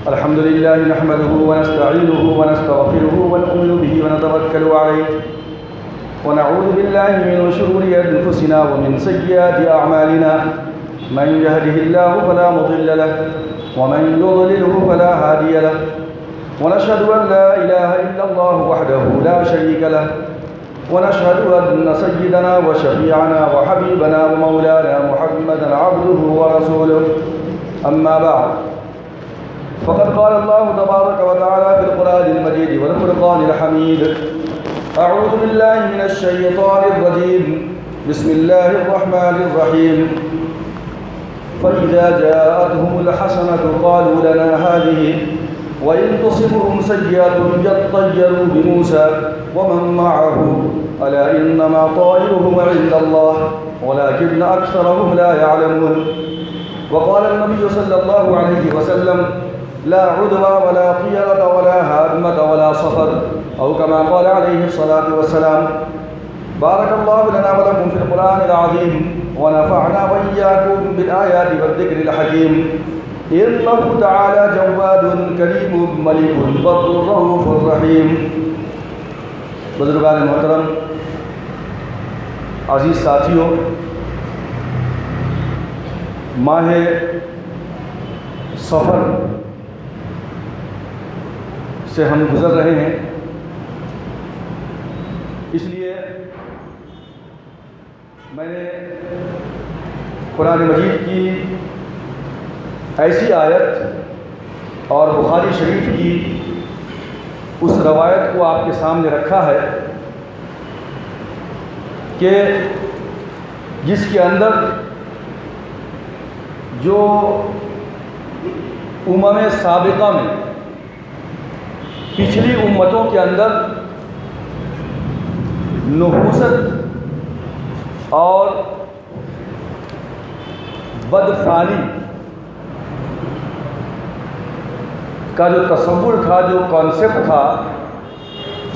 الحمد لله نحمده ونستعينه ونستغفره ونؤمن به ونتوكل عليه ونعوذ بالله من شرور أنفسنا ومن سيئات أعمالنا من يهده الله فلا مضل له ومن يضلله فلا هادي له ونشهد أن لا إله إلا الله وحده لا شريك له ونشهد أن سيدنا وشفيعنا وحبيبنا ومولانا محمدا عبده ورسوله أما بعد فقد قال الله تبارك وتعالى في القرآن المجيد والفرقان الحميد أعوذ بالله من الشيطان الرجيم بسم الله الرحمن الرحيم فإذا جاءتهم الحسنة قالوا لنا هذه وإن تصبهم سيئة يطيروا بموسى ومن معه ألا إنما طائرهم عند الله ولكن أكثرهم لا يعلمون وقال النبي صلى الله عليه وسلم لا عدوى ولا طيرة ولا هادمة ولا صفر أو كما قال عليه الصلاة والسلام. بارك الله لنا ولكم في القرآن العظيم ونفعنا وإياكم بالآيات والذكر الحكيم. إنه تعالى جواد كريم ملك بر رؤوف رحيم. بزرگان محترم، عزیز ساتھیوں، ماہ سفر سے ہم گزر رہے ہیں، اس لیے میں نے قرآن مجید کی ایسی آیت اور بخاری شریف کی اس روایت کو آپ کے سامنے رکھا ہے کہ جس کے اندر جو سابقہ میں پچھلی امتوں کے اندر نحوست اور بدفعلی کا جو تصور تھا، جو کانسیپٹ تھا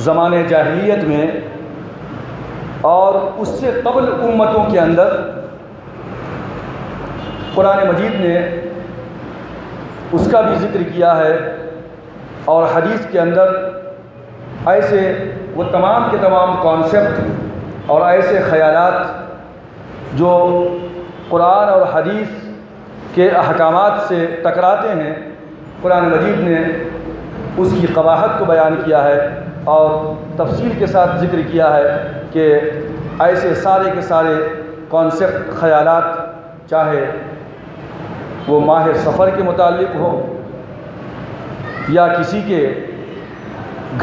زمانے جاہلیت میں، اور اس سے قبل امتوں کے اندر قرآن مجید نے اس کا بھی ذکر کیا ہے، اور حدیث کے اندر ایسے وہ تمام کے تمام کانسیپٹ اور ایسے خیالات جو قرآن اور حدیث کے احکامات سے ٹکراتے ہیں، قرآن مجید نے اس کی قباحت کو بیان کیا ہے اور تفصیل کے ساتھ ذکر کیا ہے کہ ایسے سارے کے سارے کانسیپٹ، خیالات، چاہے وہ ماہ سفر کے متعلق ہو یا کسی کے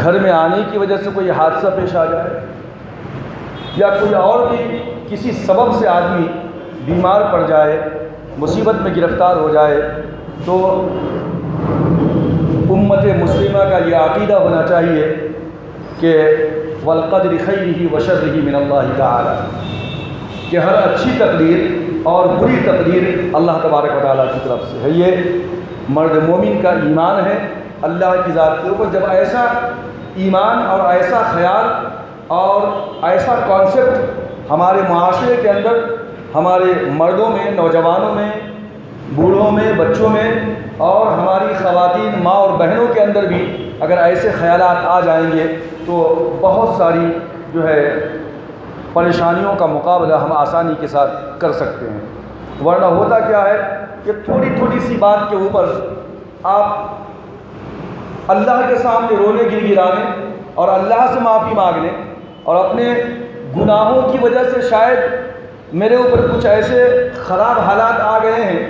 گھر میں آنے کی وجہ سے کوئی حادثہ پیش آ جائے یا کوئی اور بھی کسی سبب سے آدمی بیمار پڑ جائے، مصیبت میں گرفتار ہو جائے، تو امت مسلمہ کا یہ عقیدہ ہونا چاہیے کہ والقدر خیرہ وشرہ من اللہ تعالی، کہ ہر اچھی تقدیر اور بری تقدیر اللہ تبارک و تعالیٰ کی طرف سے ہے۔ یہ مرد مومن کا ایمان ہے اللہ کی ذات کے اوپر۔ جب ایسا ایمان اور ایسا خیال اور ایسا کانسیپٹ ہمارے معاشرے کے اندر، ہمارے مردوں میں، نوجوانوں میں، بوڑھوں میں، بچوں میں، اور ہماری خواتین ماں اور بہنوں کے اندر بھی اگر ایسے خیالات آ جائیں گے تو بہت ساری جو ہے پریشانیوں کا مقابلہ ہم آسانی کے ساتھ کر سکتے ہیں۔ ورنہ ہوتا کیا ہے کہ تھوڑی تھوڑی سی بات کے اوپر آپ اللہ کے سامنے رونے گڑگڑانے اور اللہ سے معافی مانگنے اور اپنے گناہوں کی وجہ سے شاید میرے اوپر کچھ ایسے خراب حالات آ گئے ہیں،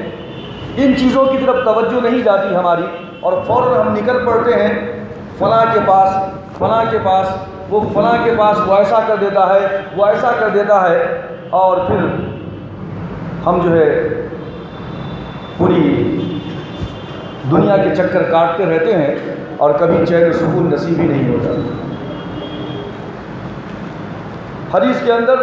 ان چیزوں کی طرف توجہ نہیں جاتی ہماری، اور فوراً ہم نکل پڑتے ہیں فلاں کے پاس، فلاں کے پاس، وہ فلاں کے پاس وہ ایسا کر دیتا ہے، وہ ایسا کر دیتا ہے، اور پھر ہم جو ہے پوری دنیا کے چکر کاٹتے رہتے ہیں اور کبھی چین و سکون نصیب ہی نہیں ہوتا۔ حدیث کے اندر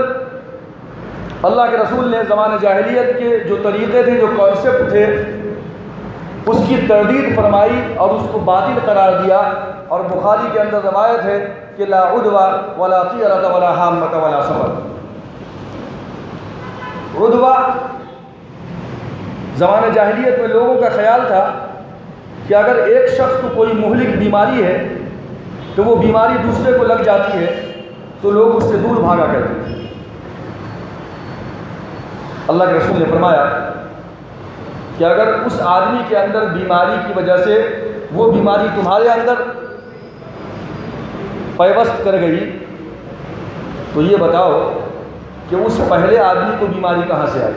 اللہ کے رسول نے زمانہ جاہلیت کے جو طریقے تھے، جو کانسیپٹ تھے، اس کی تردید فرمائی اور اس کو باطل قرار دیا، اور بخاری کے اندر روایت ہے کہ لا عدوہ ولا طیرۃ ولا ہامۃ ولا صفر۔ عدوہ زمانہ جاہلیت میں لوگوں کا خیال تھا کہ اگر ایک شخص کو کوئی مہلک بیماری ہے تو وہ بیماری دوسرے کو لگ جاتی ہے تو لوگ اس سے دور بھاگا کرتے ہیں۔ اللہ کے رسول نے فرمایا کہ اگر اس آدمی کے اندر بیماری کی وجہ سے وہ بیماری تمہارے اندر پیوست کر گئی تو یہ بتاؤ کہ اس پہلے آدمی کو بیماری کہاں سے آئی۔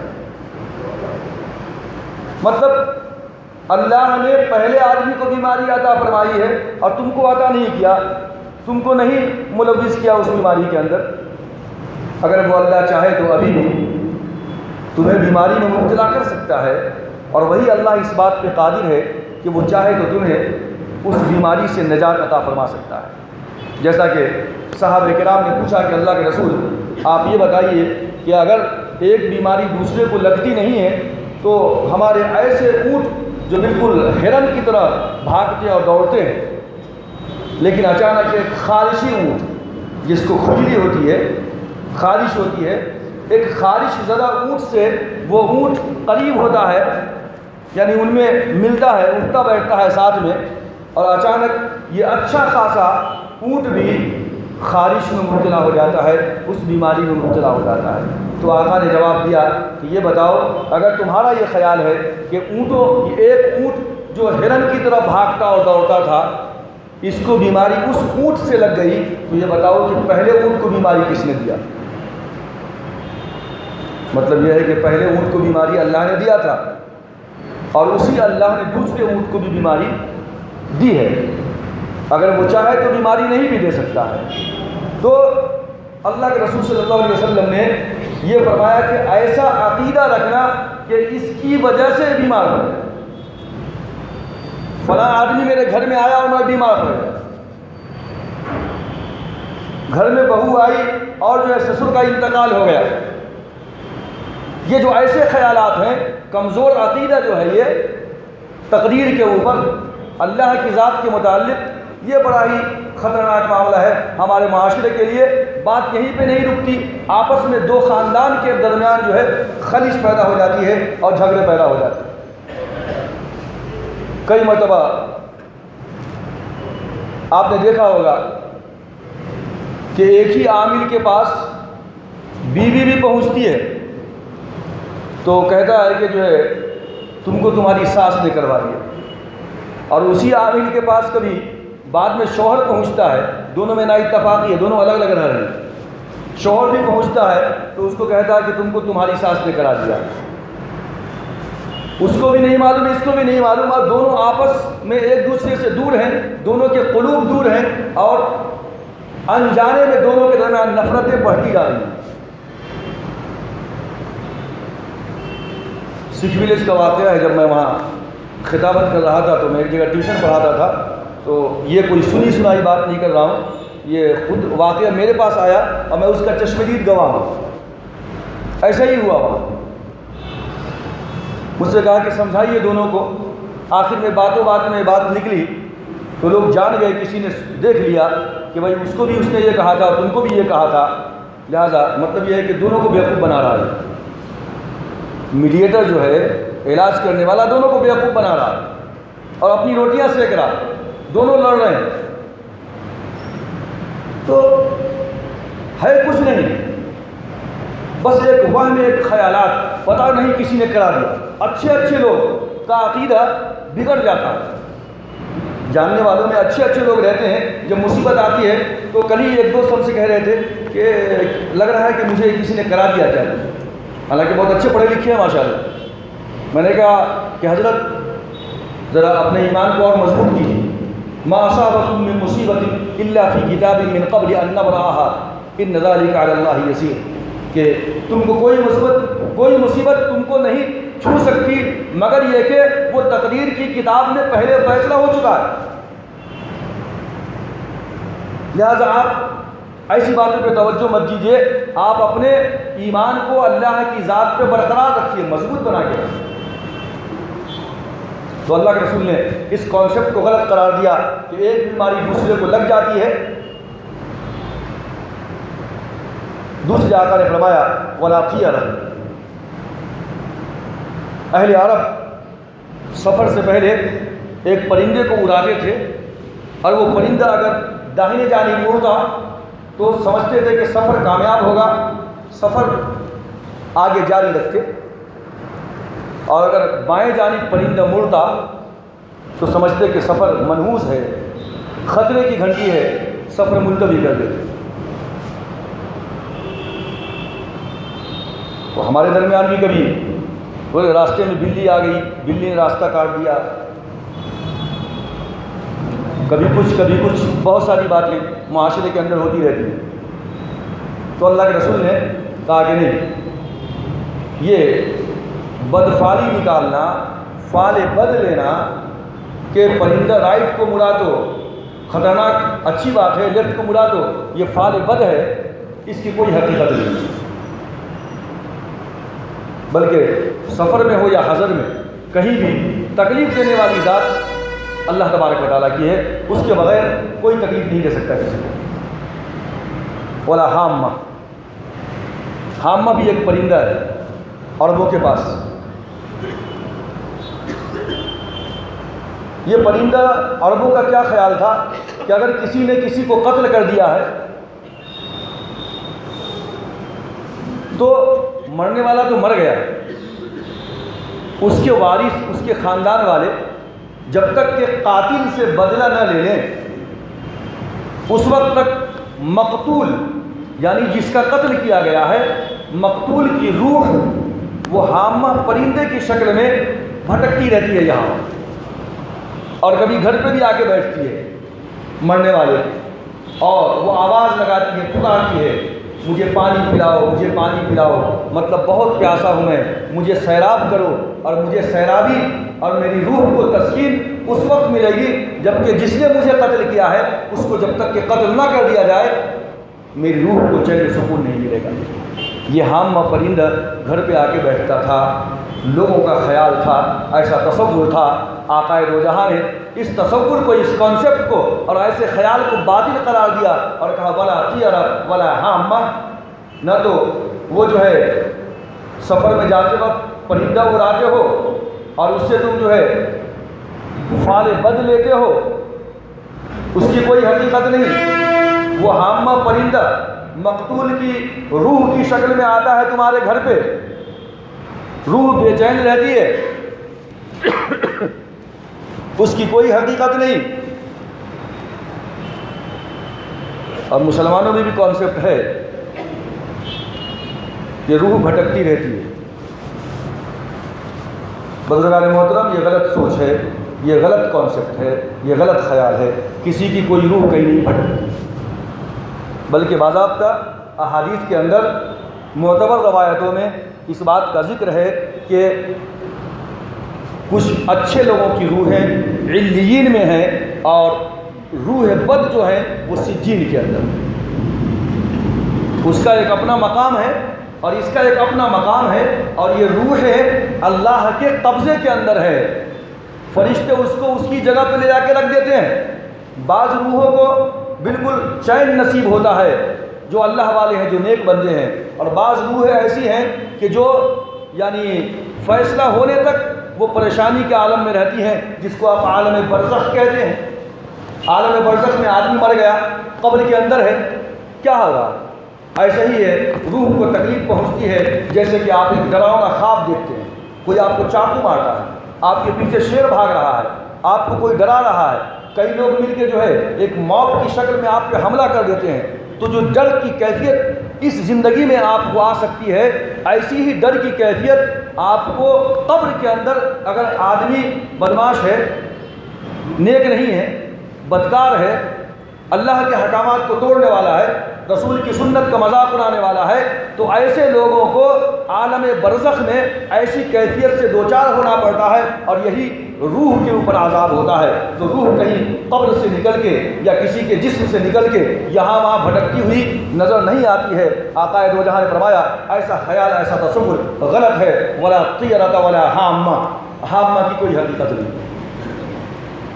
مطلب اللہ نے پہلے آدمی کو بیماری عطا فرمائی ہے اور تم کو عطا نہیں کیا، تم کو نہیں ملوث کیا اس بیماری کے اندر۔ اگر وہ اللہ چاہے تو ابھی بھی تمہیں بیماری میں مبتلا کر سکتا ہے، اور وہی اللہ اس بات پہ قادر ہے کہ وہ چاہے تو تمہیں اس بیماری سے نجات عطا فرما سکتا ہے۔ جیسا کہ صحابہ کرام نے پوچھا کہ اللہ کے رسول آپ یہ بتائیے کہ اگر ایک بیماری دوسرے کو لگتی نہیں ہے تو ہمارے ایسے اونٹ جو بالکل ہرن کی طرح بھاگتے اور دوڑتے ہیں، لیکن اچانک ایک خارشی اونٹ جس کو کھجلی ہوتی ہے، خارش ہوتی ہے، ایک خارش زدہ اونٹ سے وہ اونٹ قریب ہوتا ہے، یعنی ان میں ملتا ہے، اٹھتا بیٹھتا ہے ساتھ میں، اور اچانک یہ اچھا خاصا اونٹ بھی خارش میں مبتلا ہو جاتا ہے، اس بیماری میں مبتلا ہو جاتا ہے۔ تو آقا نے جواب دیا کہ یہ بتاؤ اگر تمہارا یہ خیال ہے کہ ایک اونٹ جو ہرن کی طرح بھاگتا اور دوڑتا تھا اس کو بیماری اس اونٹ سے لگ گئی تو یہ بتاؤ کہ پہلے اونٹ کو بیماری کس نے دیا۔ مطلب یہ ہے کہ پہلے اونٹ کو بیماری اللہ نے دیا تھا اور اسی اللہ نے دوسرے اونٹ کو بھی بیماری دی ہے، اگر وہ چاہے تو بیماری نہیں بھی دے سکتا ہے۔ تو اللہ کے رسول صلی اللہ علیہ وسلم نے یہ فرمایا کہ ایسا عقیدہ رکھنا کہ اس کی وجہ سے بیمار ہو گیا، فلاں آدمی میرے گھر میں آیا اور میں بیمار ہو گیا، گھر میں بہو آئی اور جو ہے سسر کا انتقال ہو گیا۔ یہ جو ایسے خیالات ہیں، کمزور عقیدہ جو ہے یہ تقدیر کے اوپر اللہ کی ذات کے متعلق، یہ بڑا ہی خطرناک معاملہ ہے ہمارے معاشرے کے لیے۔ بات یہیں پہ نہیں رکتی، آپس میں دو خاندان کے درمیان جو ہے خلش پیدا ہو جاتی ہے اور جھگڑے پیدا ہو جاتے ہیں۔ کئی مرتبہ آپ نے دیکھا ہوگا کہ ایک ہی عامل کے پاس بیوی بھی پہنچتی ہے تو کہتا ہے کہ جو ہے تم کو تمہاری ساس نے کروا دیا، اور اسی عامل کے پاس کبھی بعد میں شوہر پہنچتا ہے، دونوں میں نا اتفاقی ہے، دونوں الگ الگ رہ رہے ہیں، شوہر بھی پہنچتا ہے تو اس کو کہتا ہے کہ تم کو تمہاری ساس نے کرا دیا، اس کو بھی نہیں معلوم، اس کو بھی نہیں معلوم، اور دونوں آپس میں ایک دوسرے سے دور ہیں، دونوں کے قلوب دور ہیں، اور انجانے میں دونوں کے درمیان نفرتیں بڑھتی جا رہی ہیں۔ سکھ ولیج کا واقعہ ہے، جب میں وہاں خطابت کر رہا تھا تو میں ایک جگہ ٹیوشن پڑھاتا تھا، تو یہ کوئی سنی سنائی بات نہیں کر رہا ہوں، یہ خود واقعہ میرے پاس آیا اور میں اس کا چشمدید گواہ ہوں۔ ایسا ہی ہوا وہاں، مجھ سے کہا کہ سمجھائیے دونوں کو، آخر میں باتوں بات میں بات نکلی تو لوگ جان گئے، کسی نے دیکھ لیا کہ بھائی اس کو بھی اس نے یہ کہا تھا، تم کو بھی یہ کہا تھا، لہذا مطلب یہ ہے کہ دونوں کو بیوقوف بنا رہا ہے، میڈیٹر جو ہے علاج کرنے والا دونوں کو بیوقوف بنا رہا ہے اور اپنی روٹیاں سیک رہا، دونوں لڑ رہے ہیں، تو ہے کچھ نہیں، بس ایک وہم، ایک خیالات، پتہ نہیں کسی نے کرا دیا۔ اچھے اچھے لوگ کا عقیدہ بگڑ جاتا ہے، جاننے والوں میں اچھے اچھے لوگ رہتے ہیں، جب مصیبت آتی ہے تو کل ہی ایک دوست ہم سے کہہ رہے تھے کہ لگ رہا ہے کہ مجھے کسی نے کرا دیا جائے، حالانکہ بہت اچھے پڑھے لکھے ہیں ماشاءاللہ۔ میں نے کہا کہ حضرت ذرا اپنے ایمان کو اور مضبوط کیجیے، ما اصابکم من مصیبت الا فی کتاب من قبل ان نبرأها ان ذلک علی اللہ یسیر، کہ تم کو کوئی مصیبت تم کو نہیں چھو سکتی مگر یہ کہ وہ تقدیر کی کتاب میں پہلے فیصلہ ہو چکا ہے، لہذا آپ ایسی باتوں پہ توجہ مت دیجیے، آپ اپنے ایمان کو اللہ کی ذات پہ برقرار رکھیے، مضبوط بنا کے رکھیے۔ تو اللہ کے رسول نے اس کانسیپٹ کو غلط قرار دیا کہ ایک بیماری دوسرے کو لگ جاتی ہے۔ دوسرے آقا نے فرمایا وَلَا طِيَرَ، اہل عرب سفر سے پہلے ایک پرندے کو اڑاتے تھے، اور وہ پرندہ اگر داہنے جانب اڑتا تو سمجھتے تھے کہ سفر کامیاب ہوگا، سفر آگے جاری رکھتے، اور اگر بائیں جانب پرندہ مڑتا تو سمجھتے کہ سفر منحوس ہے، خطرے کی گھنٹی ہے، سفر ملتوی کر دیتے۔ تو ہمارے درمیان بھی کبھی وہ راستے میں بلی آ گئی، بلی نے راستہ کاٹ دیا، کبھی کچھ بہت ساری باتیں معاشرے کے اندر ہوتی رہتی ہیں۔ تو اللہ کے رسول نے کہا کہ نہیں، یہ بدفعلی نکالنا، فعل بد لینا کہ پرندہ رائٹ کو مڑا تو خطرناک اچھی بات ہے، لیفٹ کو مڑا تو یہ فعل بد ہے، اس کی کوئی حقیقت نہیں، بلکہ سفر میں ہو یا حضر میں کہیں بھی تکلیف دینے والی ذات اللہ تبارک و تعالیٰ کی ہے، اس کے بغیر کوئی تکلیف نہیں دے سکتا کسی کو۔ ولا حامہ، حامہ بھی ایک پرندہ ہے عربوں کے پاس۔ یہ پرندہ عربوں کا کیا خیال تھا کہ اگر کسی نے کسی کو قتل کر دیا ہے تو مرنے والا تو مر گیا، اس کے وارث، اس کے خاندان والے جب تک کہ قاتل سے بدلہ نہ لے لیں اس وقت تک مقتول، یعنی جس کا قتل کیا گیا ہے، مقتول کی روح وہ حامہ پرندے کی شکل میں بھٹکتی رہتی ہے یہاں، اور کبھی گھر پہ بھی آ کے بیٹھتی ہے مرنے والے، اور وہ آواز لگاتی ہے، پکارتی ہے، مجھے پانی پلاؤ، مجھے پانی پلاؤ، مطلب بہت پیاسا ہوں میں، مجھے سیراب کرو، اور مجھے سیرابی اور میری روح کو تسکین اس وقت ملے گی جبکہ جس نے مجھے قتل کیا ہے اس کو جب تک کہ قتل نہ کر دیا جائے میری روح کو چین و سکون نہیں ملے گا۔ یہ حامہ پرندہ گھر پہ آ کے بیٹھتا تھا، لوگوں کا خیال تھا، ایسا تصور تھا، آقا دو جہاں نے اس تصور کو، اس کانسیپٹ کو اور ایسے خیال کو باطل قرار دیا اور کہا ولا طیر ولا حامہ، نہ تو وہ جو ہے سفر میں جاتے وقت پرندہ اڑاتے ہو اور اس سے تم جو ہے فعل بد لیتے ہو، اس کی کوئی حقیقت نہیں۔ وہ حامہ پرندہ مقتول کی روح کی شکل میں آتا ہے تمہارے گھر پہ، روح بے چین رہتی ہے، اس کی کوئی حقیقت نہیں۔ اور مسلمانوں میں بھی کانسیپٹ ہے کہ روح بھٹکتی رہتی ہے۔ بزرگان محترم، یہ غلط سوچ ہے، یہ غلط کانسیپٹ ہے، یہ غلط خیال ہے، کسی کی کوئی روح کہیں نہیں بھٹکتی، بلکہ باضابطہ احادیث کے اندر معتبر روایتوں میں اس بات کا ذکر ہے کہ کچھ اچھے لوگوں کی روحیں علیین میں ہیں اور روح بد جو ہے وہ سجین کے اندر، اس کا ایک اپنا مقام ہے اور اس کا ایک اپنا مقام ہے، اور یہ روح اللہ کے قبضے کے اندر ہے، فرشتے اس کو اس کی جگہ پہ لے جا کے رکھ دیتے ہیں۔ بعض روحوں کو بالکل چین نصیب ہوتا ہے جو اللہ والے ہیں، جو نیک بندے ہیں، اور بعض روحیں ایسی ہیں کہ جو یعنی فیصلہ ہونے تک وہ پریشانی کے عالم میں رہتی ہیں، جس کو آپ عالم برزخ کہتے ہیں۔ عالم برزخ میں آدمی مر گیا، قبر کے اندر ہے، کیا ہوگا؟ ایسا ہی ہے، روح کو تکلیف پہنچتی ہے، جیسے کہ آپ ایک ڈراؤنا خواب دیکھتے ہیں، کوئی آپ کو چاقو مارتا ہے، آپ کے پیچھے شیر بھاگ رہا ہے، آپ کو کوئی ڈرا رہا ہے، کئی لوگ مل کے جو ہے ایک موب کی شکل میں آپ پہ حملہ کر دیتے ہیں، تو جو ڈر کی کیفیت اس زندگی میں آپ کو آ سکتی ہے، ایسی ہی ڈر کی کیفیت آپ کو قبر کے اندر، اگر آدمی بدماش ہے، نیک نہیں ہے، بدکار ہے، اللہ کے احکامات کو توڑنے والا ہے، رسول کی سنت کا مذاق اڑانے والا ہے، تو ایسے لوگوں کو عالم برزخ میں ایسی کیفیت سے دوچار ہونا پڑتا ہے، اور یہی روح کے اوپر عذاب ہوتا ہے۔ تو روح کہیں قبر سے نکل کے یا کسی کے جسم سے نکل کے یہاں وہاں بھٹکتی ہوئی نظر نہیں آتی ہے۔ آقا دو جہاں نے فرمایا ایسا خیال، ایسا تصور غلط ہے۔ ولا طیرۃ ولا حامہ، حامہ کی کوئی حقیقت نہیں۔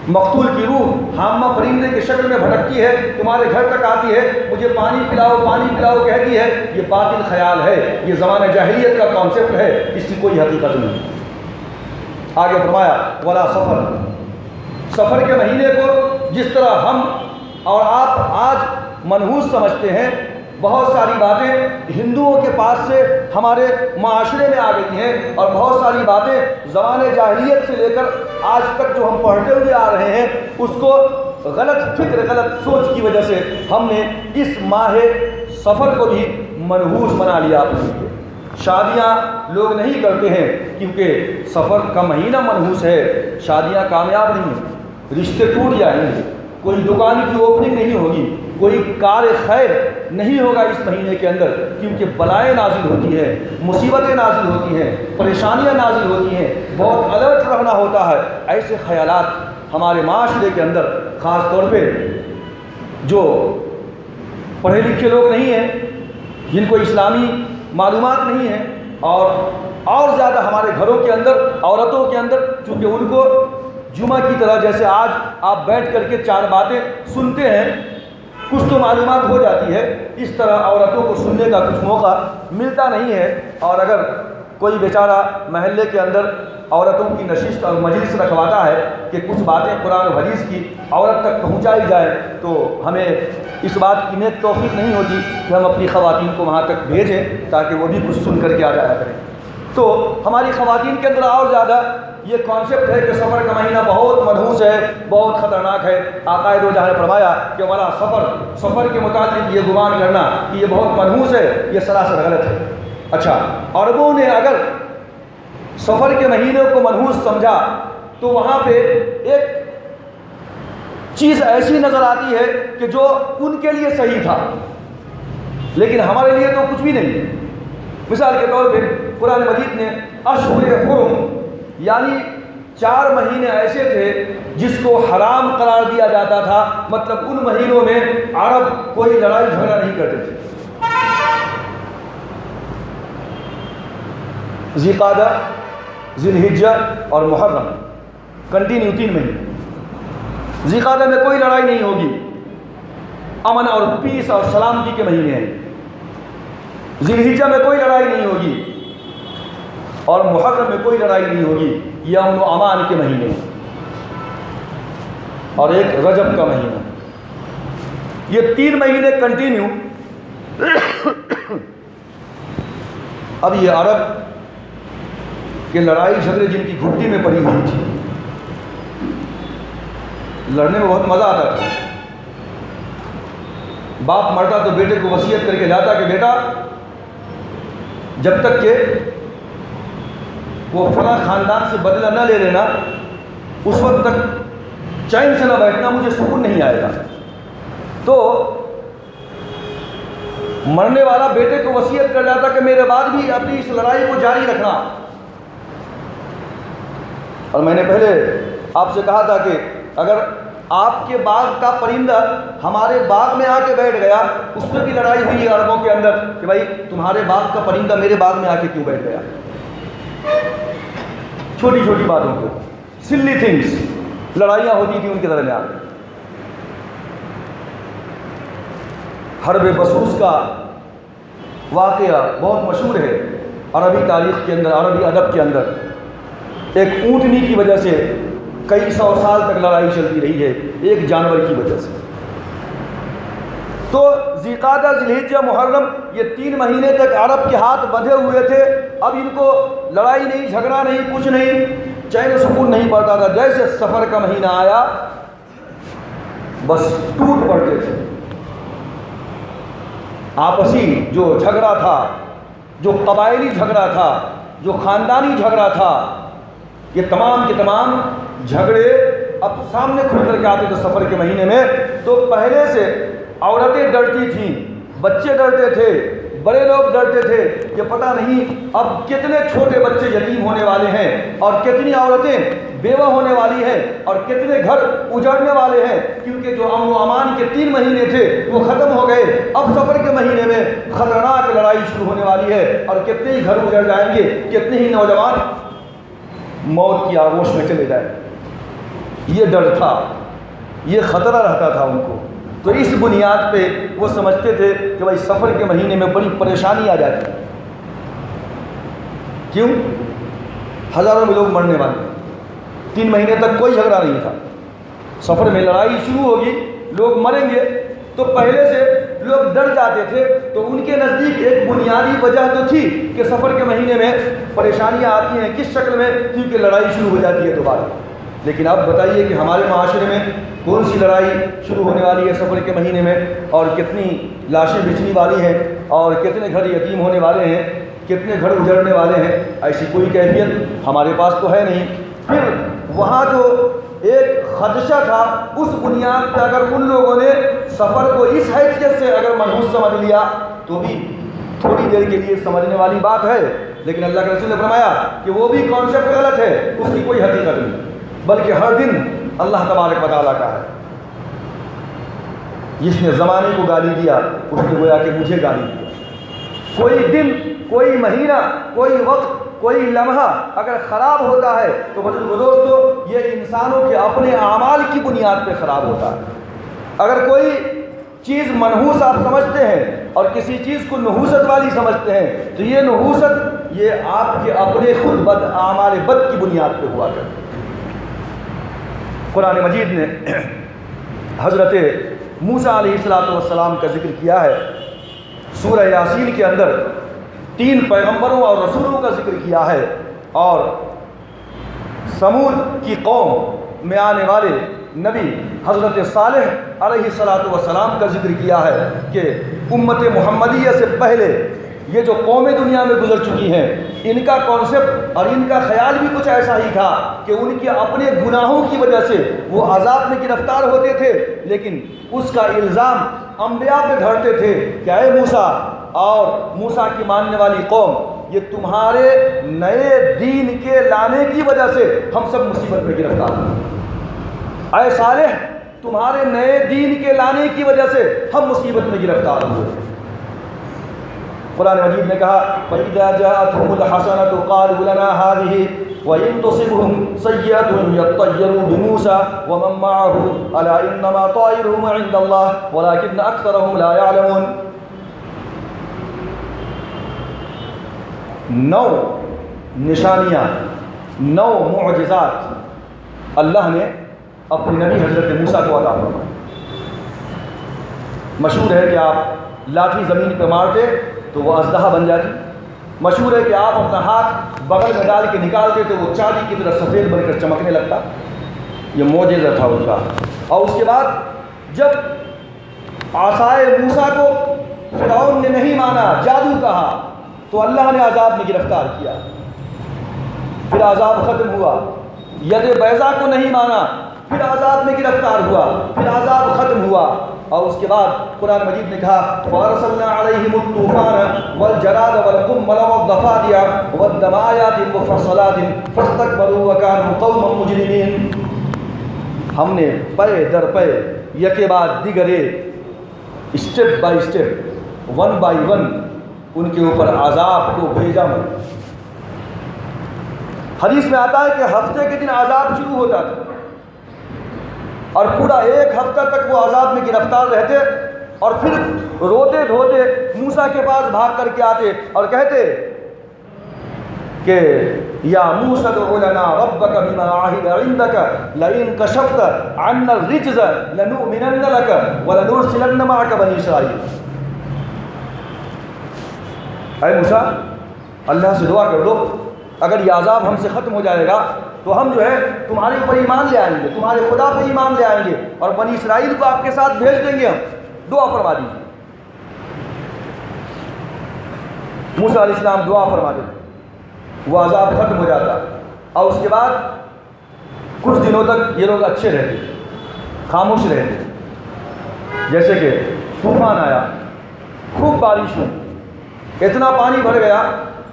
مقتول کی روح حامہ پرندے کی شکل میں بھٹکتی ہے، تمہارے گھر تک آتی ہے، مجھے پانی پلاؤ پانی پلاؤ کہتی ہے، یہ باطل خیال ہے، یہ زمانہ جاہلیت کا کانسیپٹ ہے، اس کی کوئی حقیقت نہیں۔ آگے فرمایا ولا سفر، سفر کے مہینے کو جس طرح ہم اور آپ آج منحوس سمجھتے ہیں، بہت ساری باتیں ہندوؤں کے پاس سے ہمارے معاشرے میں آ گئی ہیں، اور بہت ساری باتیں زمانے جاہلیت سے لے کر آج تک جو ہم پڑھتے ہوئے آ رہے ہیں، اس کو غلط فکر، غلط سوچ کی وجہ سے ہم نے اس ماہ سفر کو بھی منحوس بنا لیا اپنے لیے۔ شادیاں لوگ نہیں کرتے ہیں کیونکہ سفر کا مہینہ منحوس ہے، شادیاں کامیاب نہیں ہیں، رشتے ٹوٹ جائیں گے، کوئی دکان کی اوپننگ نہیں ہوگی، کوئی کار خیر نہیں ہوگا اس مہینے کے اندر، کیونکہ بلائیں نازل ہوتی ہیں، مصیبتیں نازل ہوتی ہیں، پریشانیاں نازل ہوتی ہیں، بہت الرٹ رہنا ہوتا ہے۔ ایسے خیالات ہمارے معاشرے کے اندر، خاص طور پہ جو پڑھے لکھے لوگ نہیں ہیں، جن کو اسلامی معلومات نہیں ہیں، اور زیادہ ہمارے گھروں کے اندر، عورتوں کے اندر، چونکہ ان کو جمعہ کی طرح جیسے آج آپ بیٹھ کر کے چار باتیں سنتے ہیں، کچھ تو معلومات ہو جاتی ہے، اس طرح عورتوں کو سننے کا کچھ موقع ملتا نہیں ہے۔ اور اگر کوئی بیچارہ محلے کے اندر عورتوں کی نشست اور مجلس رکھواتا ہے کہ کچھ باتیں قرآن و حدیث کی عورت تک پہنچائی جائے، تو ہمیں اس بات کی نیک توفیق نہیں ہوتی کہ ہم اپنی خواتین کو وہاں تک بھیجیں تاکہ وہ بھی کچھ سن کر کے آ جایا کریں۔ تو ہماری خواتین کے اندر اور زیادہ یہ کانسیپٹ ہے کہ سفر کا مہینہ بہت منحوس ہے، بہت خطرناک ہے۔ آقا دو جہاں نے فرمایا کہ والا سفر کے متعلق یہ گمان کرنا کہ یہ بہت منحوس ہے، یہ سراسر غلط ہے۔ اچھا، عربوں نے اگر سفر کے مہینے کو منحوس سمجھا تو وہاں پہ ایک چیز ایسی نظر آتی ہے کہ جو ان کے لیے صحیح تھا لیکن ہمارے لیے تو کچھ بھی نہیں۔ مثال کے طور پہ قرآن مجید نے اشہر حرم، یعنی 4 مہینے ایسے تھے جس کو حرام قرار دیا جاتا تھا، مطلب ان مہینوں میں عرب کوئی لڑائی جھگڑا نہیں کرتے تھے۔ ذی قعدہ، ذی الحجہ اور محرم، کنٹینیو 3 مہینے۔ ذی قعدہ میں کوئی لڑائی نہیں ہوگی، امن اور پیس اور سلامتی کے مہینے ہیں۔ ذی الحجہ میں کوئی لڑائی نہیں ہوگی، اور محرم میں کوئی لڑائی نہیں ہوگی، یہ امن و امان کے مہینے ہیں۔ اور ایک رجب کا مہینہ، یہ 3 مہینے کنٹینیو۔ اب یہ عرب کہ لڑائی جھگڑے جن کی گھٹی میں پڑی ہوئی تھی، لڑنے میں بہت مزہ آتا تھا۔ باپ مرتا تو بیٹے کو وصیت کر کے جاتا کہ بیٹا جب تک کہ وہ فلاں خاندان سے بدلہ نہ لے لینا، اس وقت تک چین سے نہ بیٹھنا، مجھے سکون نہیں آئے گا۔ تو مرنے والا بیٹے کو وصیت کر جاتا کہ میرے بعد بھی اپنی اس لڑائی کو جاری رکھنا۔ اور میں نے پہلے آپ سے کہا تھا کہ اگر آپ کے باغ کا پرندہ ہمارے باغ میں آ کے بیٹھ گیا، اس میں بھی لڑائی ہوئی ہے عربوں کے اندر کہ بھائی تمہارے باغ کا پرندہ میرے باغ میں آ کے کیوں بیٹھ گیا۔ چھوٹی چھوٹی باتوں کو، سلی تھنگس، لڑائیاں ہوتی تھیں ان کے درمیان۔ حرب بسوس کا واقعہ بہت مشہور ہے عربی تاریخ کے اندر، عربی ادب کے اندر۔ ایک اونٹنی کی وجہ سے کئی 100 سال تک لڑائی چلتی رہی ہے، ایک جانور کی وجہ سے۔ تو ذی قعدہ، ذی الحجہ، محرم، یہ 3 مہینے تک عرب کے ہاتھ بندھے ہوئے تھے۔ اب ان کو لڑائی نہیں، جھگڑا نہیں، کچھ نہیں، چین و سکون نہیں پڑتا تھا۔ جیسے سفر کا مہینہ آیا بس ٹوٹ پڑتے تھے۔ آپسی جو جھگڑا تھا، جو قبائلی جھگڑا تھا، جو خاندانی جھگڑا تھا، یہ تمام کے تمام جھگڑے اب سامنے کھل کر کے آتے تھے سفر کے مہینے میں۔ تو پہلے سے عورتیں ڈرتی تھیں، بچے ڈرتے تھے، بڑے لوگ ڈرتے تھے کہ پتہ نہیں اب کتنے چھوٹے بچے یتیم ہونے والے ہیں، اور کتنی عورتیں بیوہ ہونے والی ہیں، اور کتنے گھر اجڑنے والے ہیں، کیونکہ جو امن و امان کے 3 مہینے تھے وہ ختم ہو گئے۔ اب سفر کے مہینے میں خطرناک لڑائی شروع ہونے والی ہے، اور کتنے ہی گھر اجڑ جائیں گے، کتنے ہی نوجوان موت کی آغوش میں چلے جائیں۔ یہ ڈر تھا، یہ خطرہ رہتا تھا ان کو۔ تو اس بنیاد پہ وہ سمجھتے تھے کہ بھائی سفر کے مہینے میں بڑی پریشانی آ جاتی ہے۔ کیوں؟ ہزاروں میں لوگ مرنے والے، 3 مہینے تک کوئی جھگڑا نہیں تھا، سفر میں لڑائی شروع ہوگی، لوگ مریں گے، تو پہلے سے لوگ ڈر جاتے تھے۔ تو ان کے نزدیک ایک بنیادی وجہ تو تھی کہ سفر کے مہینے میں پریشانیاں آتی ہیں، کس شکل میں؟ کیونکہ لڑائی شروع ہو جاتی ہے دوبارہ۔ لیکن اب بتائیے کہ ہمارے معاشرے میں کون سی لڑائی شروع ہونے والی ہے سفر کے مہینے میں، اور کتنی لاشیں بچنے والی ہیں، اور کتنے گھر یتیم ہونے والے ہیں، کتنے گھر اجڑنے والے ہیں؟ ایسی کوئی کیفیت ہمارے پاس تو ہے نہیں۔ پھر وہاں جو ایک خدشہ تھا، اس بنیاد پہ اگر ان لوگوں نے سفر کو اس حیثیت سے اگر منحوس سمجھ لیا تو بھی تھوڑی دیر کے لیے سمجھنے والی بات ہے، لیکن اللہ کے رسول نے فرمایا کہ وہ بھی کانسیپٹ غلط ہے، اس کی کوئی حقیقت نہیں، بلکہ ہر دن اللہ تبارک و تعالیٰ کا ہے۔ جس نے زمانے کو گالی دیا اس نے گویا کہ مجھے گالی دیا۔ کوئی دن، کوئی مہینہ، کوئی وقت، کوئی لمحہ اگر خراب ہوتا ہے تو بزرگ دوستو یہ انسانوں کے اپنے اعمال کی بنیاد پہ خراب ہوتا ہے۔ اگر کوئی چیز منحوس آپ سمجھتے ہیں اور کسی چیز کو نحوست والی سمجھتے ہیں تو یہ نحوست یہ آپ کے اپنے خود بد اعمال بد کی بنیاد پہ ہوا کرتی ہے۔ قرآن مجید نے حضرت موسیٰ علیہ السلام کا ذکر کیا ہے۔ سورہ یاسین کے اندر 3 پیغمبروں اور رسولوں کا ذکر کیا ہے، اور سمود کی قوم میں آنے والے نبی حضرت صالح علیہ السلام کا ذکر کیا ہے کہ امت محمدیہ سے پہلے یہ جو قومیں دنیا میں گزر چکی ہیں، ان کا کانسیپٹ اور ان کا خیال بھی کچھ ایسا ہی تھا کہ ان کے اپنے گناہوں کی وجہ سے وہ عذاب میں گرفتار ہوتے تھے، لیکن اس کا الزام انبیاء پہ دھرتے تھے کہ اے موسیٰ اور موسیٰ کی ماننے والی قوم، یہ تمہارے نئے دین کے لانے کی وجہ سے ہم سب مصیبت میں گرفتار ہوئے۔ اے صالح، تمہارے نئے دین کے لانے کی وجہ سے ہم مصیبت میں گرفتار ہوئے۔ قرآن مجید نے کہا فَإِذَا جَاءَتْهُمُ الْحَسَنَةُ قَالُوا لَنَا هَٰذِهِ وَإِن تُصِبْهُمْ سَيِّئَةٌ يَطَّيَّرُوا بِمُوسَىٰ وَمَن مَّعَهُ أَلَا إِنَّمَا طَائِرُهُمْ عِندَ اللَّهِ وَلَٰكِنَّ أَكْثَرَهُمْ لَا يَعْلَمُونَ۔ 9 نشانیاں، 9 معجزات اللہ نے اپنے نبی حضرت موسیٰ کو عطا فرمائے۔ مشہور ہے کہ آپ لاٹھی زمین پہ مارتے تو وہ اژدہا بن جاتی، مشہور ہے کہ آپ اپنا ہاتھ بغل میں ڈال کے نکالتے تو وہ چاندی کی طرح سفید بن کر چمکنے لگتا۔ یہ معجزہ تھا ان کا۔ اور اس کے بعد جب عصائے موسیٰ کو فرعون نے نہیں مانا، جادو کہا، تو اللہ نے عذاب میں گرفتار کیا، پھر عذاب ختم ہوا۔ ید بیضا کو نہیں مانا، پھر عذاب میں گرفتار ہوا، پھر عذاب ختم ہوا۔ اور اس کے بعد قرآن مجید نے کہا فَأَرْسَلْنَا عَلَيْهِمُ الطُّوفَانَ وَالْجَرَادَ وَالْقُمَّلَ وَالضَّفَادِعَ وَالدَّمَ آيَاتٍ مُفَصَّلَاتٍ فَاسْتَكْبَرُوا وَكَانُوا قَوْمًا مُجْرِمِينَ۔ ہم نے پے در پے یکے بعد دیگرے اسٹیپ بائی اسٹیپ 1 بائی 1 ان کے اوپر عذاب کو بھیجا۔ حدیث میں آتا ہے کہ ہفتے کے دن عذاب شروع ہوتا تھا اور پورا 1 ہفتہ تک وہ عذاب میں گرفتار رہتے، اور پھر روتے دھوتے موسیٰ کے پاس بھاگ کر کے آتے اور کہتے کہ یا موسیٰ ادع لنا ربک بما عہد عندک لئن کشفت عنا الرجز لنؤمنن لک ولنرسلن معک بنی اسرائیل۔ اے موسیٰ، اللہ سے دعا کر دو اگر یہ عذاب ہم سے ختم ہو جائے گا تو ہم جو ہے تمہارے اوپر ایمان لے آئیں گے، تمہارے خدا پہ ایمان لے آئیں گے اور بنی اسرائیل کو آپ کے ساتھ بھیج دیں گے، ہم دعا فرما دیجیے۔ موسیٰ علیہ السلام دعا فرما دیتے، وہ عذاب ختم ہو جاتا، اور اس کے بعد کچھ دنوں تک یہ لوگ اچھے رہتے، خاموش رہتے، جیسے کہ طوفان آیا، خوب بارش ہوئی، اتنا پانی بھر گیا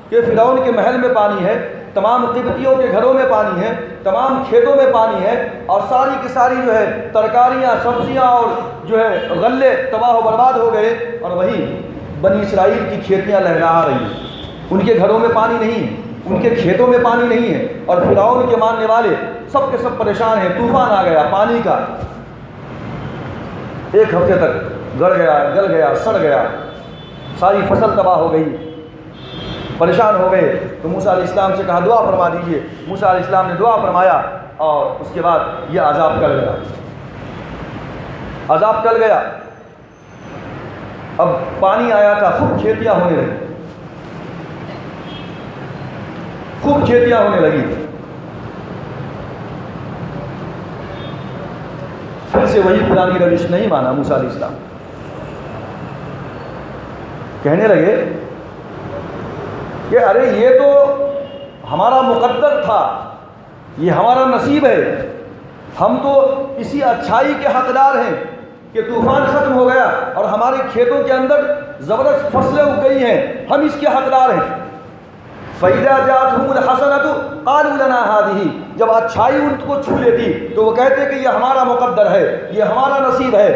کہ فرعون کے محل میں پانی ہے، تمام قبطیوں کے گھروں میں پانی ہے، تمام کھیتوں میں پانی ہے، اور ساری کی ساری جو ہے ترکاریاں، سبزیاں اور جو ہے غلے تباہ و برباد ہو گئے، اور وہیں بنی اسرائیل کی کھیتیاں لہرا رہی ہیں، ان کے گھروں میں پانی نہیں ہے، ان کے کھیتوں میں پانی نہیں ہے، اور فرعون کے ماننے والے سب کے سب پریشان ہیں۔ طوفان آ گیا پانی کا، 1 ہفتے تک گل گیا سڑ گیا، ساری فصل تباہ ہو گئی، پریشان ہو گئے۔ تو موسیٰ علیہ السلام سے کہا دعا فرما دیجئے۔ موسیٰ علیہ السلام نے دعا فرمایا اور اس کے بعد یہ عذاب ٹل گیا۔ عذاب ٹل گیا، اب پانی آیا تھا، خوب کھیتیاں ہونے لگی، خوب کھیتیاں ہونے لگی۔ پھر سے وہی پرانی روش نہیں مانا موسیٰ علیہ السلام، کہنے لگے کہ ارے یہ تو ہمارا مقدر تھا، یہ ہمارا نصیب ہے، ہم تو اسی اچھائی کے حقدار ہیں کہ طوفان ختم ہو گیا اور ہمارے کھیتوں کے اندر زبردست فصلیں اگ گئی ہیں، ہم اس کے حقدار ہیں۔ فَإِذَا جَاءَتْهُمُ الْحَسَنَةُ قَالُوا لَنَا هَٰذِهِ، جب اچھائی ان کو چھو لیتی تو وہ کہتے کہ یہ ہمارا مقدر ہے، یہ ہمارا نصیب ہے۔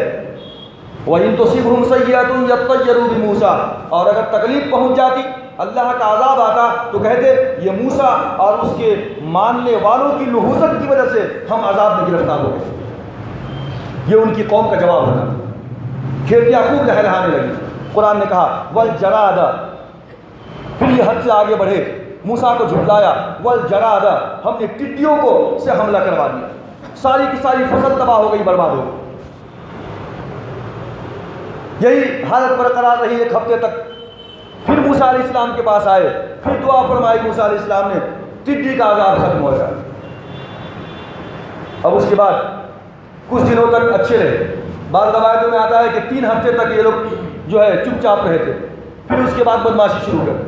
وَإِن تُصِبْهُمْ سَيِّئَةٌ يَطَّيَّرُوا بِمُوسَىٰ، اور اگر تکلیف پہنچ جاتی، اللہ کا عذاب آتا، تو کہتے یہ موسیٰ اور اس کے ماننے والوں کی نحوست کی وجہ سے ہم عذاب میں گرفتار ہو گئے۔ یہ ان کی قوم کا جواب ہونا۔ کھیتیاں خوب لہلہانے لگی۔ قرآن نے کہا وَالْجَرَادَ، پھر یہ حد سے آگے بڑھے، موسیٰ کو جھٹلایا، وَالْجَرَادَ، ہم نے ٹڈیوں کو سے حملہ کروا دیا، ساری کی ساری فصل تباہ ہو گئی، برباد ہو گئی۔ یہی حالت برقرار رہی ایک ہفتے تک۔ پھر موسیٰ علیہ السلام کے پاس آئے، پھر دعا فرمائی موسیٰ علیہ السلام نے، ٹڈی کا عذاب ختم ہو گیا۔ اب اس کے بعد کچھ دنوں تک اچھے رہے۔ بعض روایتوں میں آتا ہے کہ 3 ہفتے تک یہ لوگ جو ہے چپ چاپ رہے تھے، پھر اس کے بعد بدماشی شروع کر دی،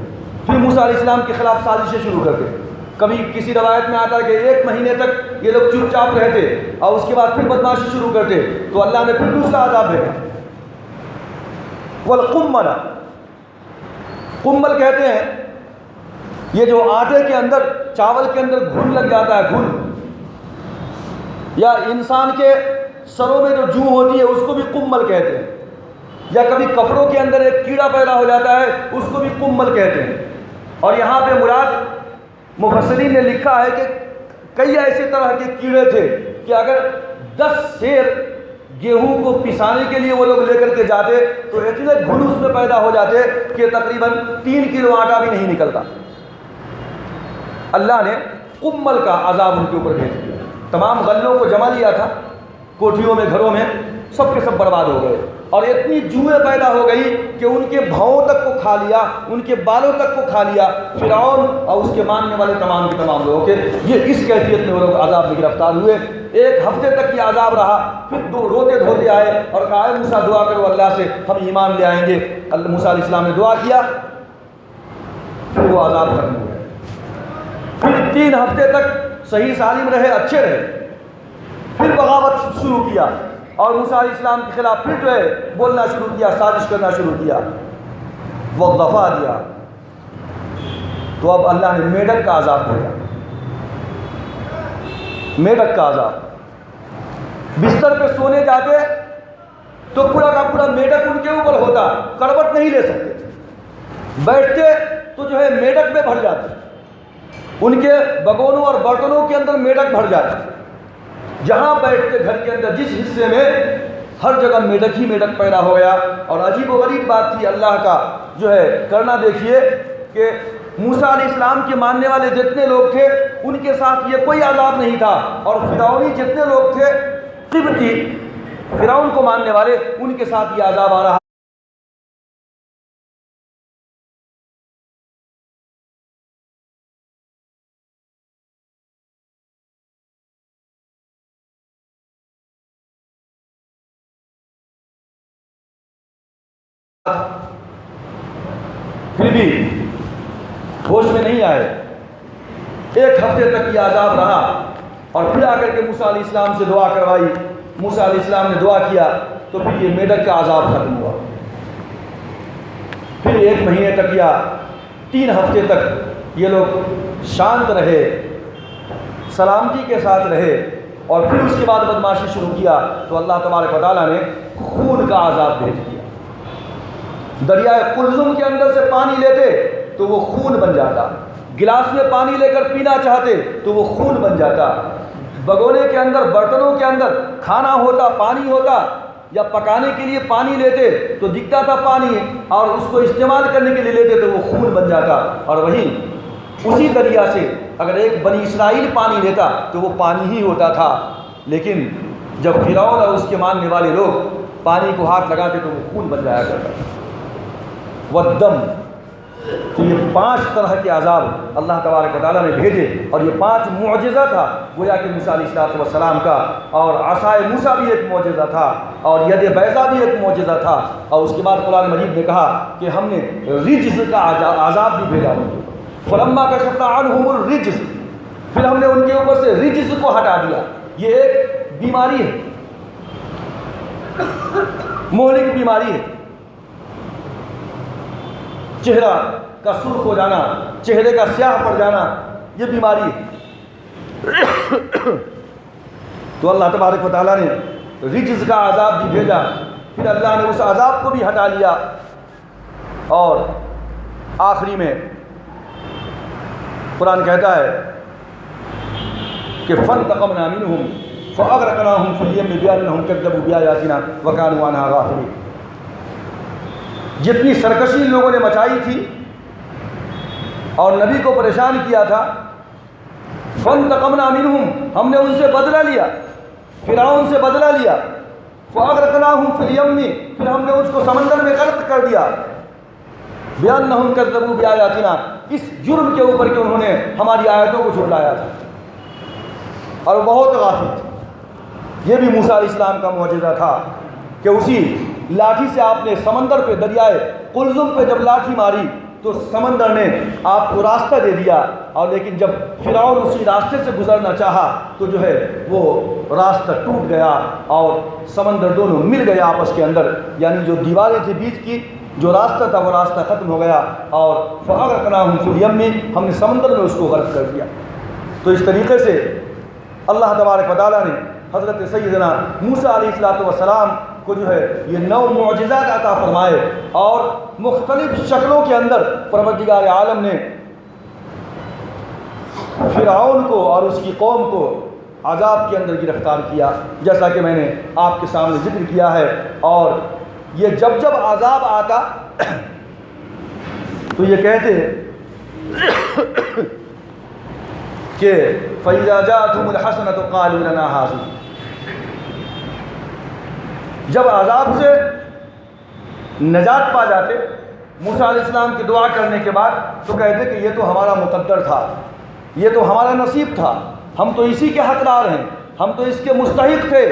پھر موسیٰ علیہ السلام کے خلاف سازشیں شروع کر دی۔ کبھی کسی روایت میں آتا ہے کہ 1 مہینے تک یہ لوگ چپ چاپ رہتے اور اس کے بعد پھر بدماشی شروع کرتے، تو اللہ نے پھر دوسرا عذاب بھیجا۔ والقمل، قمل کہتے ہیں یہ جو آٹے کے اندر، چاول کے اندر گھن لگ جاتا ہے، گھن، یا انسان کے سروں میں جو جوں ہوتی ہے اس کو بھی قمل کہتے ہیں، یا کبھی کپڑوں کے اندر ایک کیڑا پیدا ہو جاتا ہے اس کو بھی قمل کہتے ہیں۔ اور یہاں پہ مراد مفسرین نے لکھا ہے کہ کئی ایسے طرح کے کیڑے تھے کہ اگر 10 سیر گیہوں کو پسانے کے لیے وہ لوگ لے کر کے جاتے تو اتنے گھن اس میں پیدا ہو جاتے کہ تقریباً 3 کلو آٹا بھی نہیں نکلتا۔ اللہ نے قمل کا عذاب ان کے اوپر بھیج دیا، تمام غلوں کو جما لیا تھا کوٹھیوں میں، گھروں میں، سب کے سب برباد ہو گئے، اور اتنی جوئیں پیدا ہو گئی کہ ان کے بھاؤں تک کو کھا لیا، ان کے بالوں تک کو کھا لیا فرعون اور اس کے ماننے والے تمام کے تمام لوگوں کے۔ یہ اس کیفیت میں وہ لوگ عذاب میں گرفتار ہوئے۔ 1 ہفتے تک یہ عذاب رہا، پھر روتے دھوتے آئے اور کہا اے موسیٰ دعا کرو اللہ سے، ہم ایمان لے آئیں گے۔ موسیٰ علیہ السلام نے دعا کیا، پھر وہ عذاب ختم ہو گیا۔ پھر 3 ہفتے تک صحیح سالم رہے، اچھے رہے، پھر بغاوت شروع کیا اور موسیٰ علیہ السلام کے خلاف پھر جو ہے بولنا شروع کیا، سازش کرنا شروع کیا، وقت دفاع دیا۔ تو اب اللہ نے میڈک کا عذاب دیا، میڈک کا عذاب۔ بستر پہ سونے جاتے تو پورا کا پورا میڈک ان کے اوپر ہوتا، کروٹ نہیں لے سکتے تھے، بیٹھتے تو جو ہے میڈک میں بھر جاتے، ان کے بگونوں اور برتنوں کے اندر میڈک بھر جاتے، جہاں بیٹھتے گھر کے اندر جس حصے میں، ہر جگہ میڈک ہی میڈک پیدا ہو گیا۔ اور عجیب و غریب بات تھی اللہ کا جو ہے کرنا، دیکھیے کہ موسیٰ علیہ السلام کے ماننے والے جتنے لوگ تھے ان کے ساتھ یہ کوئی عذاب نہیں تھا، اور فرعونی جتنے لوگ تھے قبطی فرعون کو ماننے والے، ان کے ساتھ یہ عذاب آ رہا۔ پھر بھی ہوش میں نہیں آئے، 1 ہفتے تک یہ عذاب رہا، اور پھر آ کر کے موسیٰ علیہ السلام سے دعا کروائی، موسیٰ علیہ السلام نے دعا کیا تو پھر یہ میڈک کا عذاب ختم ہوا۔ پھر 1 مہینے تک یا 3 ہفتے تک یہ لوگ شانت رہے، سلامتی کے ساتھ رہے، اور پھر اس کے بعد بدماشی شروع کیا تو اللہ تبارک و تعالیٰ نے خون کا عذاب بھیج دیا۔ دریائے قلزم کے اندر سے پانی لیتے تو وہ خون بن جاتا، گلاس میں پانی لے کر پینا چاہتے تو وہ خون بن جاتا، بگونے کے اندر، برتنوں کے اندر کھانا ہوتا، پانی ہوتا، یا پکانے کے لیے پانی لیتے تو دکھتا تھا پانی، اور اس کو استعمال کرنے کے لیے لیتے تو وہ خون بن جاتا۔ اور وہیں اسی دریا سے اگر ایک بنی اسرائیل پانی لیتا تو وہ پانی ہی ہوتا تھا، لیکن جب فرعون اور اس کے ماننے والے لوگ پانی کو ہاتھ لگاتے تو وہ خون بن جایا کرتا تھا، والدم۔ تو یہ 5 طرح کے عذاب اللہ تبارک و تعالیٰ نے بھیجے، اور یہ 5 معجزہ تھا گویا کہ موسیٰ علیہ السلام کا، اور عصائے موسیٰ بھی ایک معجزہ تھا، اور ید بیضا بھی ایک معجزہ تھا، اور اس کے بعد قرآن مجید نے کہا کہ ہم نے رجز کا عذاب بھی بھیجا ان کے اوپر، فلما کشفنا عنہم الرجز، پھر ہم نے ان کے اوپر سے رجز کو ہٹا دیا۔ یہ ایک بیماری ہے، مہلک بیماری ہے، چہرہ کا سرخ ہو جانا، چہرے کا سیاہ پڑ جانا، یہ بیماری ہے۔ تو اللہ تبارک و تعالیٰ نے رجز کا عذاب بھی بھیجا، پھر اللہ نے اس عذاب کو بھی ہٹا لیا، اور آخری میں قرآن کہتا ہے کہ فانتقمنا منہم فاغرقناہم فی الیم بانہم کذبوا بآیاتنا وکانوا عنہا غافلین۔ جتنی سرکشی ان لوگوں نے مچائی تھی اور نبی کو پریشان کیا تھا، فانتقمنا منہم، ہم نے ان سے بدلہ لیا، فرعون سے بدلہ لیا، فاغرقناہم فی الیم، پھر ہم نے اس کو سمندر میں غرق کر دیا، بانہم کذبوا بآیاتنا، اس جرم کے اوپر کہ انہوں نے ہماری آیتوں کو جھٹلایا تھا اور بہت غافل تھے۔ یہ بھی موسیٰ علیہ السلام کا معجزہ تھا کہ اسی لاٹھی سے آپ نے سمندر پہ، دریائے قلزم پہ جب لاٹھی ماری تو سمندر نے آپ کو راستہ دے دیا، اور لیکن جب فرعون اسی راستے سے گزرنا چاہا تو جو ہے وہ راستہ ٹوٹ گیا اور سمندر دونوں مل گئے آپس کے اندر، یعنی جو دیواریں تھیں بیچ کی، جو راستہ تھا وہ راستہ ختم ہو گیا، اور فاغرقناہم فی الیم، ہم نے سمندر میں اس کو غرق کر دیا۔ تو اس طریقے سے اللہ تبارک و تعالیٰ نے حضرت سیدنا موسیٰ علیہ السلام کو جو ہے یہ 9 معجزات عطا فرمائے، اور مختلف شکلوں کے اندر پروردگار عالم نے فرعون کو اور اس کی قوم کو عذاب کے اندر گرفتار کیا، جیسا کہ میں نے آپ کے سامنے ذکر کیا ہے۔ اور یہ جب جب عذاب آتا تو یہ کہتے کہ فَإِذَا جَاءَتْهُمُ الْحَسَنَةُ قَالُوا لَنَا هَٰذِهِ، جب عذاب سے نجات پا جاتے موسیٰ علیہ السلام کی دعا کرنے کے بعد تو کہتے کہ یہ تو ہمارا مقدر تھا، یہ تو ہمارا نصیب تھا، ہم تو اسی کے حقدار ہیں، ہم تو اس کے مستحق تھے۔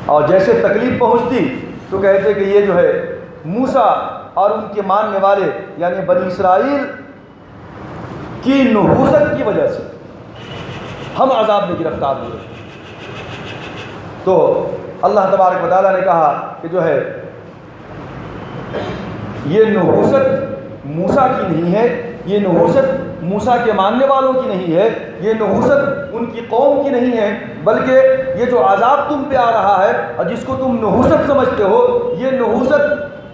اور جیسے تکلیف پہنچتی تو کہتے کہ یہ جو ہے موسیٰ اور ان کے ماننے والے یعنی بنی اسرائیل کی نحوست کی وجہ سے ہم عذاب میں گرفتار ہوئے۔ تو اللہ تبارک و تعالیٰ نے کہا کہ جو ہے یہ نحوست موسیٰ کی نہیں ہے، یہ نحوست موسیٰ کے ماننے والوں کی نہیں ہے، یہ نحوست ان کی قوم کی نہیں ہے، بلکہ یہ جو عذاب تم پہ آ رہا ہے اور جس کو تم نحوست سمجھتے ہو، یہ نحوست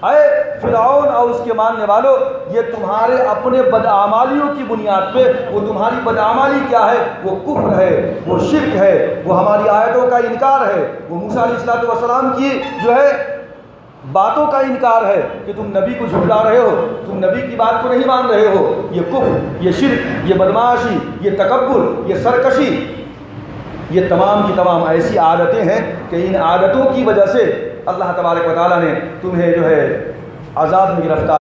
اے فرعون اور اس کے ماننے والوں، یہ تمہارے اپنے بدعمالیوں کی بنیاد پہ، وہ تمہاری بدعمالی کیا ہے؟ وہ کفر ہے، وہ شرک ہے، وہ ہماری آیتوں کا انکار ہے، وہ موسیٰ علیہ السلام کی جو ہے باتوں کا انکار ہے کہ تم نبی کو جھٹلا رہے ہو، تم نبی کی بات کو نہیں مان رہے ہو۔ یہ کفر، یہ شرک، یہ بدمعاشی، یہ تکبر، یہ سرکشی، یہ تمام کی تمام ایسی عادتیں ہیں کہ ان عادتوں کی وجہ سے اللہ تبارک و تعالیٰ نے تمہیں جو ہے عذاب میں گرفتار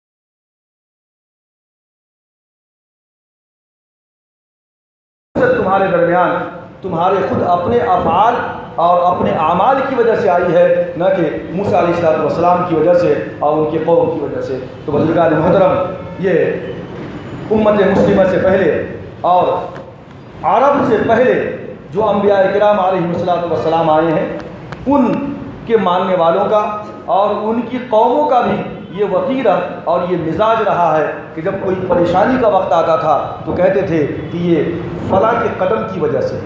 تمہارے درمیان تمہارے خود اپنے افعال اور اپنے اعمال کی وجہ سے آئی ہے، نہ کہ موسیٰ علیہ السلام کی وجہ سے اور ان کے قوم کی وجہ سے۔ تو بزرگان محترم، یہ امت مسلمہ سے پہلے اور عرب سے پہلے جو انبیاء کرام علیہ السلام آئے ہیں، ان کے ماننے والوں کا اور ان کی قوموں کا بھی یہ وتیرہ اور یہ مزاج رہا ہے کہ جب کوئی پریشانی کا وقت آتا تھا تو کہتے تھے کہ یہ فلاں کے قدم کی وجہ سے،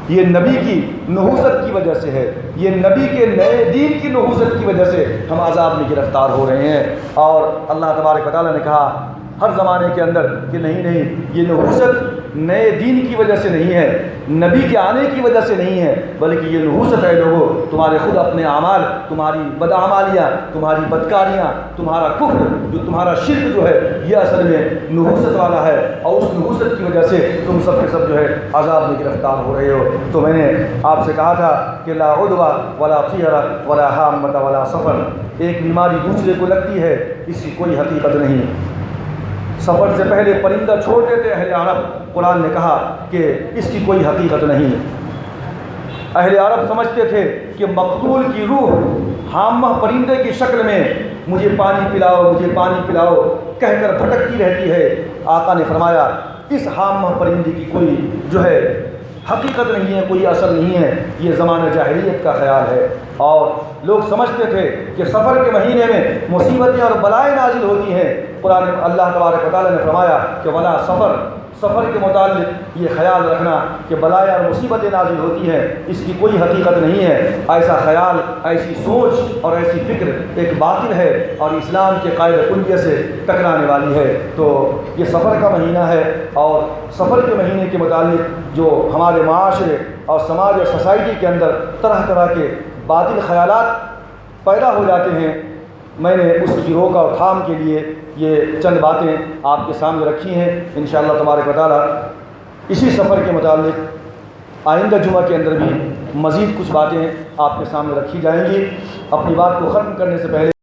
یہ نبی کی نحوست کی وجہ سے ہے، یہ نبی کے نئے دین کی نحوست کی وجہ سے ہم عذاب میں گرفتار ہو رہے ہیں۔ اور اللہ تبارک و تعالیٰ نے کہا ہر زمانے کے اندر کہ نہیں، یہ نحوست نئے دین کی وجہ سے نہیں ہے، نبی کے آنے کی وجہ سے نہیں ہے، بلکہ یہ نحوست ہے لوگوں، تمہارے خود اپنے اعمال، تمہاری بدعمالیاں، تمہاری بدکاریاں، تمہارا کفر، جو تمہارا شرک جو ہے، یہ اصل میں نحوست والا ہے، اور اس نحوست کی وجہ سے تم سب کے سب جو ہے عذاب میں گرفتار ہو رہے ہو۔ تو میں نے آپ سے کہا تھا کہ لا عدوہ ولا طیرہ ولا حامۃ ولا سفر، ایک بیماری دوسرے کو لگتی ہے، اس کی کوئی حقیقت نہیں۔ سفر سے پہلے پرندہ چھوڑ دیتے اہل عرب، قرآن نے کہا کہ اس کی کوئی حقیقت نہیں۔ اہل عرب سمجھتے تھے کہ مقتول کی روح حامہ پرندے کی شکل میں مجھے پانی پلاؤ، مجھے پانی پلاؤ کہہ کر بھٹکتی رہتی ہے۔ آقا نے فرمایا اس حامہ پرندے کی کوئی جو ہے حقیقت نہیں ہے، کوئی اثر نہیں ہے، یہ زمانہ جاہلیت کا خیال ہے۔ اور لوگ سمجھتے تھے کہ سفر کے مہینے میں مصیبتیں اور بلائیں نازل ہوتی ہیں۔ قرآن اللہ تبارک و تعالیٰ نے فرمایا کہ ولا سفر کے متعلق یہ خیال رکھنا کہ بلائیں اور مصیبتیں نازل ہوتی ہیں، اس کی کوئی حقیقت نہیں ہے۔ ایسا خیال، ایسی سوچ اور ایسی فکر ایک باطل ہے اور اسلام کے قاعدہ کلیہ سے ٹکرانے والی ہے۔ تو یہ سفر کا مہینہ ہے، اور سفر کے مہینے کے متعلق جو ہمارے معاشرے اور سماج اور سوسائٹی کے اندر طرح طرح کے باطل خیالات پیدا ہو جاتے ہیں، میں نے اس کی روک اور تھام کے لیے یہ چند باتیں آپ کے سامنے رکھی ہیں۔ انشاءاللہ تبارک و تعالیٰ اسی سفر کے متعلق آئندہ جمعہ کے اندر بھی مزید کچھ باتیں آپ کے سامنے رکھی جائیں گی۔ اپنی بات کو ختم کرنے سے پہلے